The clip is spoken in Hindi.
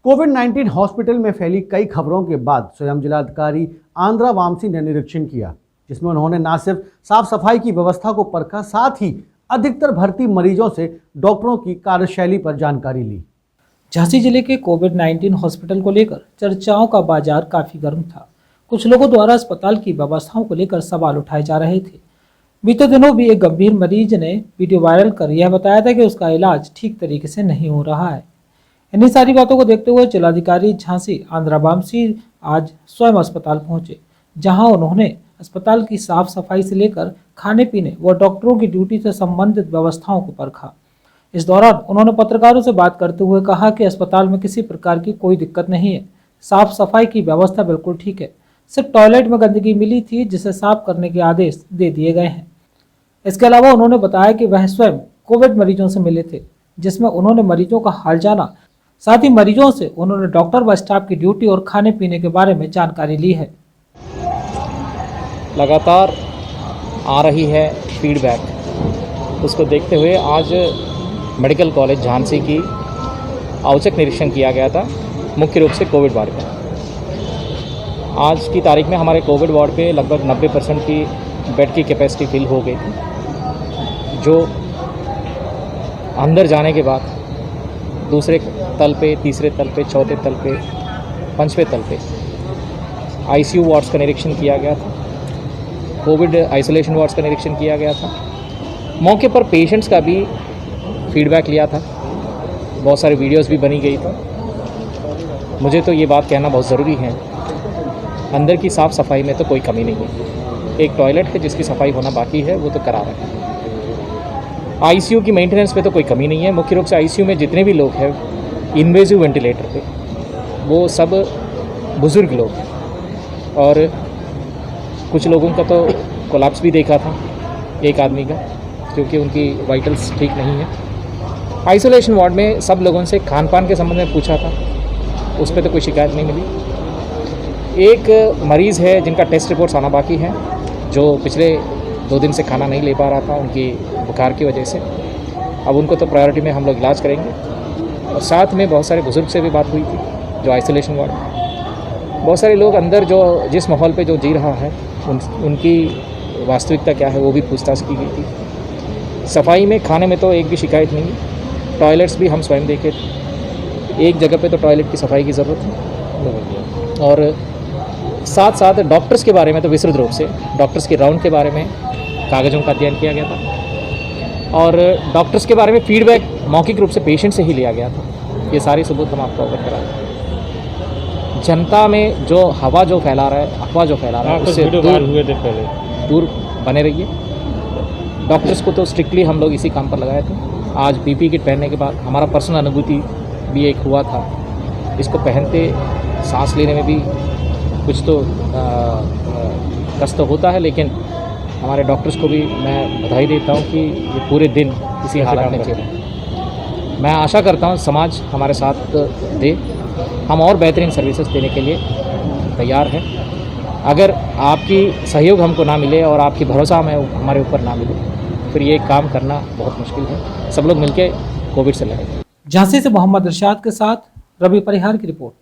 कोविड-19 हॉस्पिटल में फैली कई खबरों के बाद स्वयं जिलाधिकारी आंद्रा वामसी ने निरीक्षण किया, जिसमें उन्होंने न सिर्फ साफ सफाई की व्यवस्था को परखा, साथ ही अधिकतर भर्ती मरीजों से डॉक्टरों की कार्यशैली पर जानकारी ली। झांसी जिले के कोविड-19 हॉस्पिटल को लेकर चर्चाओं का बाजार काफी गर्म था। कुछ लोगों द्वारा अस्पताल की व्यवस्थाओं को लेकर सवाल उठाए जा रहे थे। बीते दिनों भी एक गंभीर मरीज ने वीडियो वायरल कर यह बताया था कि उसका इलाज ठीक तरीके से नहीं हो रहा है। इन्हीं सारी बातों को देखते हुए जिलाधिकारी झांसी आंद्रा वामसी आज स्वयं अस्पताल पहुंचे, जहां उन्होंने अस्पताल की साफ सफाई से लेकर खाने पीने व डॉक्टरों की ड्यूटी से संबंधित व्यवस्थाओं को परखा। इस दौरान उन्होंने पत्रकारों से बात करते हुए कहा कि अस्पताल में किसी प्रकार की कोई दिक्कत नहीं है, साफ सफाई की व्यवस्था बिल्कुल ठीक है। सिर्फ टॉयलेट में गंदगी मिली थी, जिसे साफ करने के आदेश दे दिए गए हैं। इसके अलावा उन्होंने बताया कि वह स्वयं कोविड मरीजों से मिले थे, जिसमें उन्होंने मरीजों का हाल जाना, साथ ही मरीजों से उन्होंने डॉक्टर व स्टाफ की ड्यूटी और खाने पीने के बारे में जानकारी ली है। लगातार आ रही है फीडबैक, उसको देखते हुए आज मेडिकल कॉलेज झांसी की औचक निरीक्षण किया गया था, मुख्य रूप से कोविड वार्ड का। आज की तारीख में हमारे कोविड वार्ड पे लगभग 90% की बेड की कैपेसिटी फिल हो गई थी, जो अंदर जाने के बाद दूसरे तल पे, तीसरे तल पे, चौथे तल पे, पांचवें तल पे आईसीयू वार्ड्स का निरीक्षण किया गया था, कोविड आइसोलेशन वार्ड्स का निरीक्षण किया गया था। मौके पर पेशेंट्स का भी फीडबैक लिया था, बहुत सारी वीडियोस भी बनी गई थी। मुझे तो ये बात कहना बहुत ज़रूरी है, अंदर की साफ़ सफाई में तो कोई कमी नहीं है। एक टॉयलेट है जिसकी सफाई होना बाकी है, वो तो करा रहे हैं। आईसीयू की मेंटेनेंस पे तो कोई कमी नहीं है। मुख्य रूप से आईसीयू में जितने भी लोग हैं इन्वेजिव वेंटिलेटर पे, वो सब बुज़ुर्ग लोग हैं, और कुछ लोगों का तो कोलैप्स भी देखा था, एक आदमी का, क्योंकि उनकी वाइटल्स ठीक नहीं है। आइसोलेशन वार्ड में सब लोगों से खान पान के संबंध में पूछा था, उस पर तो कोई शिकायत नहीं मिली। एक मरीज़ है जिनका टेस्ट रिपोर्ट्स आना बाकी है, जो पिछले 2 दिन से खाना नहीं ले पा रहा था उनकी बुखार की वजह से। अब उनको तो प्रायोरिटी में हम लोग इलाज करेंगे। और साथ में बहुत सारे बुज़ुर्ग से भी बात हुई थी, जो आइसोलेशन वार्ड में। बहुत सारे लोग अंदर जो जिस माहौल पे जो जी रहा है उनकी वास्तविकता क्या है, वो भी पूछताछ की गई थी। सफाई में, खाने में तो एक भी शिकायत नहीं। टॉयलेट्स भी हम स्वयं देखे थे, एक जगह पे तो टॉयलेट की सफाई की ज़रूरत है। और साथ साथ डॉक्टर्स के बारे में तो विस्तृत रूप से डॉक्टर्स के राउंड के बारे में कागज़ों का अध्ययन किया गया था, और डॉक्टर्स के बारे में फीडबैक मौखिक रूप से पेशेंट से ही लिया गया था। ये सारे सबूत हम आपको अवगत करा रहे हैं। जनता में जो हवा जो फैला रहा है, अफवाह जो फैला रहा है, उससे दूर बने रहिए। डॉक्टर्स को तो स्ट्रिक्टली हम लोग इसी काम पर लगाए थे। आज पीपी किट पहनने के बाद हमारा पर्सनल अनुभूति भी एक हुआ था। इसको पहनते सांस लेने में भी कुछ तो कष्ट तो होता है, लेकिन हमारे डॉक्टर्स को भी मैं बधाई देता हूं कि ये पूरे दिन इसी हालत में चले। मैं आशा करता हूं समाज हमारे साथ दे, हम और बेहतरीन सर्विसेज देने के लिए तैयार हैं। अगर आपकी सहयोग हमको ना मिले और आपकी भरोसा हमें हमारे ऊपर ना मिले, फिर ये काम करना बहुत मुश्किल है। सब लोग मिलके कोविड से लड़ें। झांसी से मोहम्मद इरशाद के साथ रवि परिहार की रिपोर्ट।